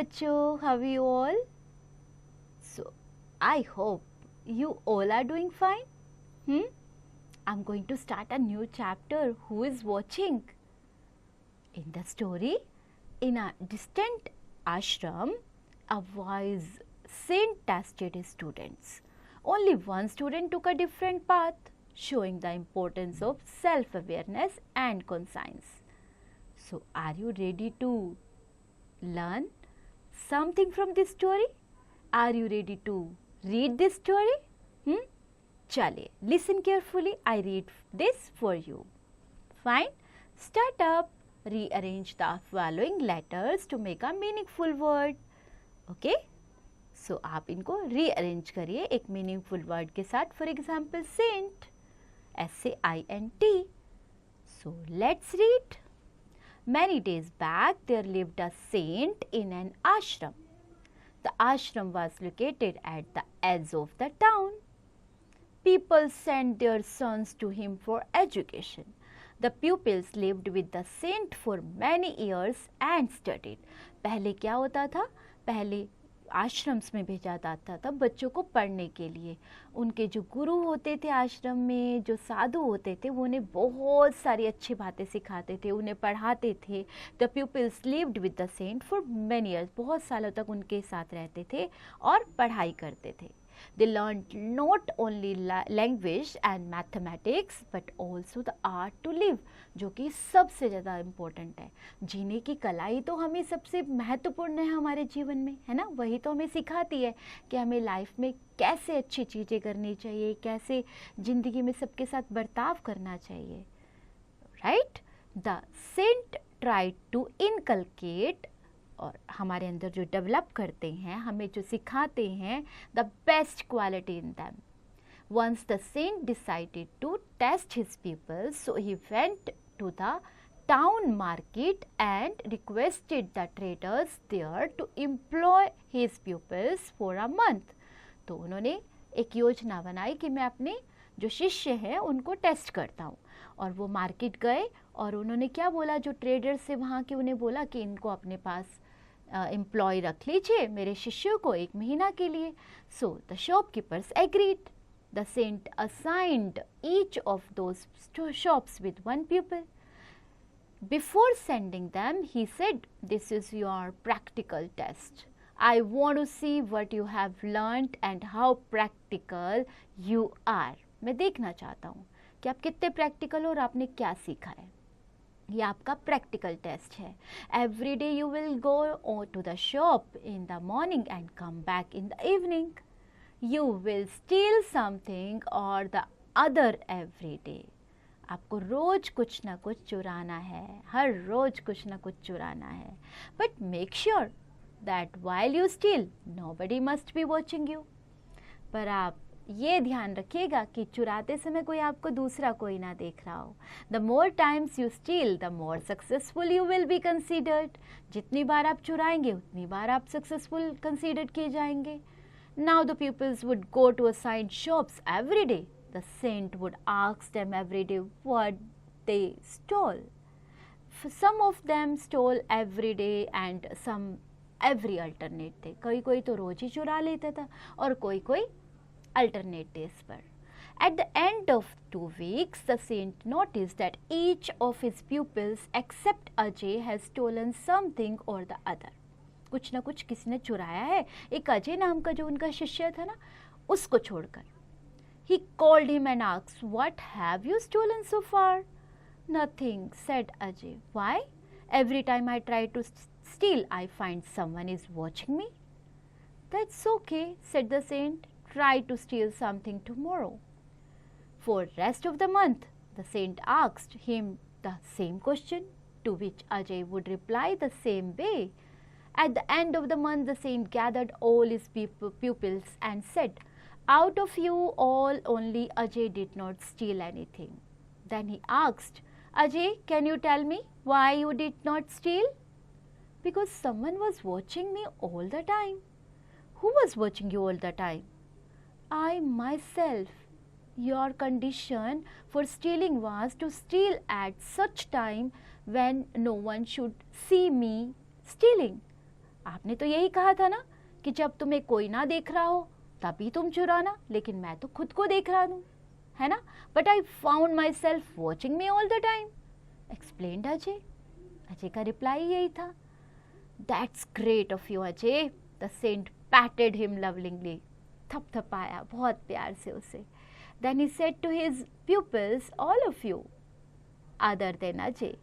बच्चों, how are you all? So, I hope you all are doing fine. I'm going to start a new chapter. Who is watching? In the story, in a distant ashram, a wise saint tested his students. Only one student took a different path, showing the importance of self-awareness and conscience. So, are you ready to learn something from this story? Are you ready to read this story? Chale, listen carefully. I read this for you. Fine. Start up. Rearrange the following letters to make a meaningful word. Okay? So आप इनको rearrange करिए एक meaningful word के साथ. For example, saint. S-A-I-N-T. So let's read. Many days back, there lived a saint in an ashram. The ashram was located at the edge of the town. People sent their sons to him for education. The pupils lived with the saint for many years and studied. पहले क्या होता था? पहले आश्रम्स में भेजा जाता था बच्चों को पढ़ने के लिए. उनके जो गुरु होते थे आश्रम में, जो साधु होते थे, वो उन्हें बहुत सारी अच्छी बातें सिखाते थे, उन्हें पढ़ाते थे. The pupils lived with the saint for many years. बहुत सालों तक उनके साथ रहते थे और पढ़ाई करते थे. They learned not only language and mathematics but also the art to live, जो कि सबसे ज़्यादा इम्पोर्टेंट है. जीने की कला ही तो हमें सबसे महत्वपूर्ण है हमारे जीवन में, है ना. वही तो हमें सिखाती है कि हमें लाइफ में कैसे अच्छी चीज़ें करनी चाहिए, कैसे ज़िंदगी में सबके साथ बर्ताव करना चाहिए. Right. The saint tried to inculcate, और हमारे अंदर जो डेवलप करते हैं, हमें जो सिखाते हैं, the best quality in them. Once the saint decided to test his pupils, so he went to the town market and requested the traders there to employ his pupils for a month. तो उन्होंने एक योजना बनाई कि मैं अपने जो शिष्य हैं उनको टेस्ट करता हूँ. और वो मार्केट गए और उन्होंने क्या बोला, जो ट्रेडर्स से वहाँ के, उन्हें बोला कि इनको अपने पास एम्प्लॉय रख लीजिए मेरे शिष्यों को 1 महीना के लिए. So the shopkeepers agreed. The saint assigned each of those shops with 1 pupil. Before sending them, he said, "This is your practical test. I want to see what you have learned and how practical you are." मैं देखना चाहता हूँ कि आप कितने practical हो और आपने क्या सीखा है. ये आपका प्रैक्टिकल टेस्ट है. Every day you will go to the shop in the morning and come back in the evening. You will steal something or the other every day. आपको रोज कुछ ना कुछ चुराना है, हर रोज कुछ ना कुछ चुराना है. But make sure that while you steel nobody must be watching you. पर आप ये ध्यान रखिएगा कि चुराते समय कोई आपको दूसरा कोई ना देख रहा हो. The more times you steel the more successful you will be considered. जितनी बार आप चुराएंगे उतनी बार आप सक्सेसफुल कंसीडर किए जाएंगे. Now the pupils would go to assigned shops every day. The saint would ask them every day what they stole. Some of them stole every day and some every alternate day. कोई तो रोज ही चुरा लेता था और कोई alternate days पर. At the end of 2 weeks, the saint noticed that each of his pupils except Ajay has stolen something or the other. कुछ ना कुछ किसी ने चुराया है. एक अजय नाम का जो उनका शिष्य था ना, उसको छोड़कर. He called him and asked, "What have you stolen so far?" "Nothing," said Ajay. "Why? Every time I try to steal, I find someone is watching me." "That's okay," said the saint. "Try to steal something tomorrow." For rest of the month, the saint asked him the same question, to which Ajay would reply the same way. At the end of the month, the saint gathered all his pupils and said, "Out of you all, only Ajay did not steal anything." Then he asked, "Ajay, can you tell me why you did not steal?" "Because someone was watching me all the time." "Who was watching you all the time?" "I myself. Your condition for stealing was to steal at such time when no one should see me stealing. आपने तो यही कहा था ना कि जब तुम्हें कोई ना देख रहा हो तभी तुम चुराना, लेकिन मैं तो खुद को देख रहा हूँ, है ना? But I found myself watching me all the time, explained Ajay. Ajay का रिप्लाई यही था। That's great of you Ajay, the saint patted him lovingly, थपथपाया बहुत प्यार से उसे। Then he said to his pupils, all of you other than Ajay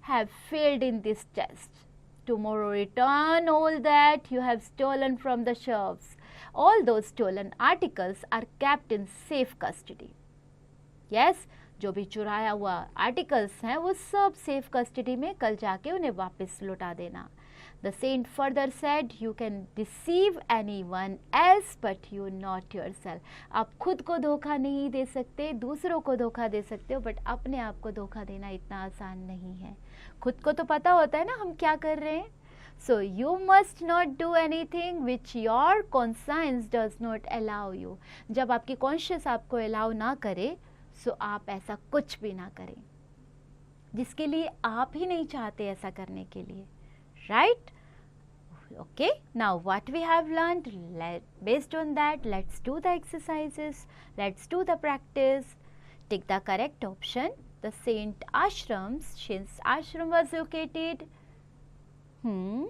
have failed in this test. Tomorrow return all that you have stolen from the shelves. All those stolen articles are kept in safe custody. Yes, जो भी चुराया हुआ articles हैं वो सब safe custody में कल जाके उन्हें वापस लौटा देना। The saint further said, you can deceive anyone else but you not yourself. आप खुद को धोखा नहीं दे सकते, दूसरों को धोखा दे सकते हो, बट अपने आप को धोखा देना इतना आसान नहीं है। खुद को तो पता होता है ना हम क्या कर रहे हैं। So you must not do anything which your conscience does not allow you. जब आपकी कॉन्शियस आपको अलाउ ना करे, सो आप ऐसा कुछ भी ना करें जिसके लिए आप ही नहीं चाहते ऐसा करने के लिए, right? Okay, now what we have learned, based on that, let's do the exercises, let's do the practice. Take the correct option. The Saint Ashrams, since ashram was located in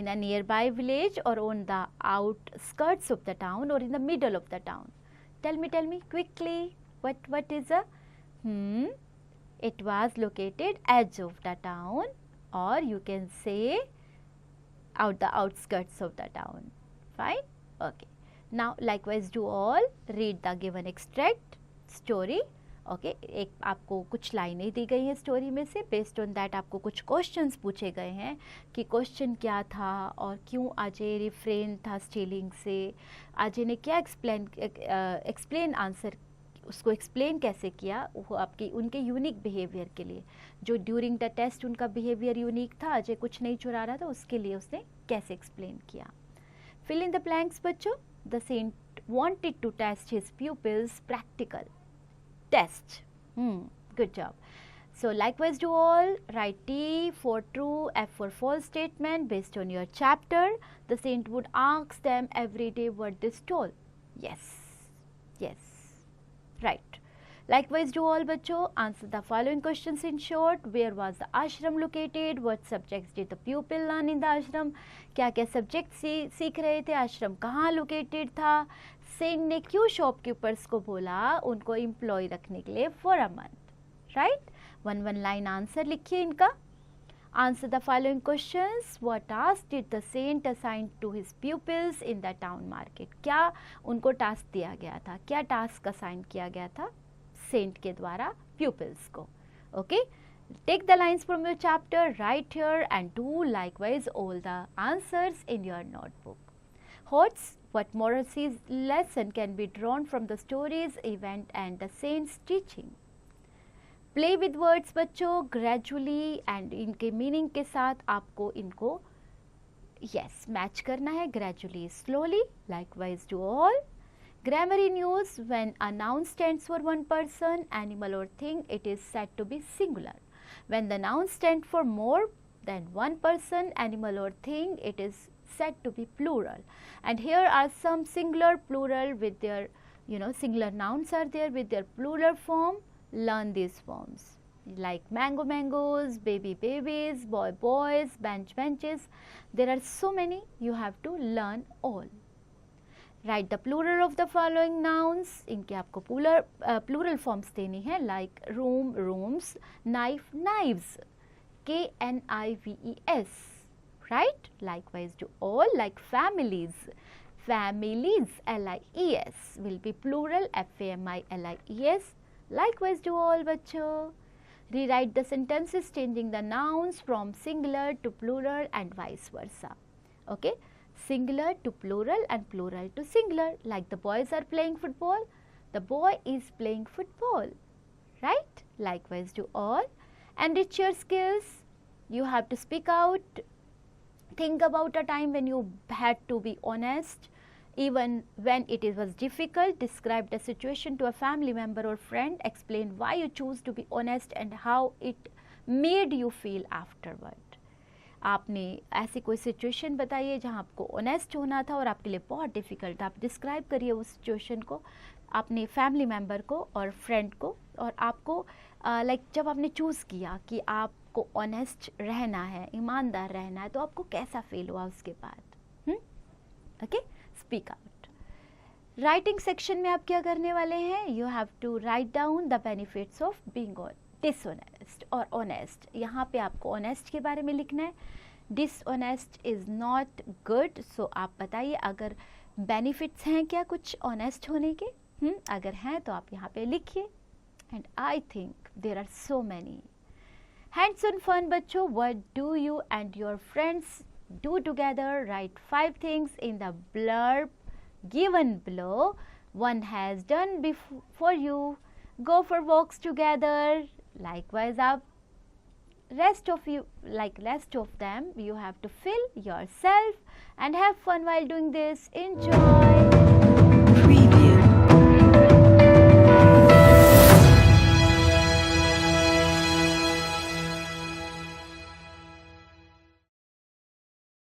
a nearby village or on the outskirts of the town or in the middle of the town. Tell me quickly, what is a it was located edge of the town, or you can say the outskirts of the town. Fine? Okay. Now likewise do all read the given extract story. Okay एक आपको कुछ लाइनें दी गई हैं story में से, based on that आपको कुछ क्वेश्चंस पूछे गए हैं कि क्वेश्चन क्या था और क्यों अजय रिफ्रेन था स्टीलिंग से, अजय ने क्या एक्सप्लेन आंसर उसको एक्सप्लेन कैसे किया वो आपकी उनके यूनिक बिहेवियर के लिए, जो ड्यूरिंग द टेस्ट उनका बिहेवियर यूनिक था, अजय कुछ नहीं चुरा रहा था, उसके लिए उसने कैसे एक्सप्लेन किया। फिल इन द ब्लैंक्स बच्चों। The saint wanted to test his pupils practical test. Good job. So likewise do all, write T for true, F for false statement based on your chapter. The saint would ask them every day what they stole. Yes, right. Likewise do all बच्चों, answer the following questions in short. Where was the ashram located? What subjects did the pupil learn in the ashram? क्या क्या subject सीख रहे थे, आश्रम कहाँ located था, Saint ने क्यों शॉपकीपर्स को बोला उनको एम्प्लॉय रखने के लिए for a month, right? One line answer लिखिए इनका। Answer the following questions. What task did the saint assign to his pupils in the town market? क्या उनको टास्क दिया गया था, क्या टास्क असाइन किया गया था सेंट के द्वारा प्यूपिल्स को? Okay, take the lines from your chapter, write here and do likewise all the answers in your notebook. What moral lesson can be drawn from the stories, event and the saint's teaching? Play with words बच्चों gradually and इनके meaning के साथ आपको इनको match करना है gradually, slowly. Likewise do all. Grammar in use. When a noun stands for one person, animal or thing, it is said to be singular. When the noun stands for more than one person, animal or thing, it is said to be plural. And here are some singular, plural with their, singular nouns are there with their plural form. Learn these forms like mango, mangoes, baby, babies, boy, boys, bench, benches. There are so many, you have to learn all. Write the plural of the following nouns. इनके आपको plural forms देनी है like room, rooms, knife, knives, KNIVES, right? Likewise do all, like families, families, LIES will be plural, FAMILIES. Likewise do all बच्चों. Rewrite the sentences changing the nouns from singular to plural and vice versa. Okay, singular to plural and plural to singular. Like the boys are playing football, the boy is playing football, right? Likewise do all. Enrich your skills. You have to speak out. Think about a time when you had to be honest, even when it was difficult. Describe the situation to a family member or friend. Explain why you choose to be honest and how it made you feel afterward. आपने ऐसी कोई situation बताइए जहाँ आपको honest होना था और आपके लिए बहुत डिफ़िकल्ट था। आप डिस्क्राइब करिए उस सिचुएशन को अपने फैमिली मेम्बर को और फ्रेंड को, और आपको लाइक जब आपने चूज़ किया कि आपको ऑनेस्ट रहना है, ईमानदार रहना है, तो आपको कैसा फील हुआ उसके बाद। Okay, speak out. Writing section में आप क्या करने वाले हैं, you have to write down the benefits of being dishonest और ऑनेस्ट। यहाँ पे आपको ऑनेस्ट के बारे में लिखना है, dishonest is not good. So आप बताइए अगर बेनिफिट्स हैं क्या कुछ ऑनेस्ट होने के। अगर हैं तो आप यहाँ पे लिखिए। And I think there are so many. Hands on fun बच्चों, what do you and your friends do together? Write 5 things in the blurb given below. One has done for you. Go for walks together. Likewise, rest of them, you have to fill yourself and have fun while doing this. Enjoy.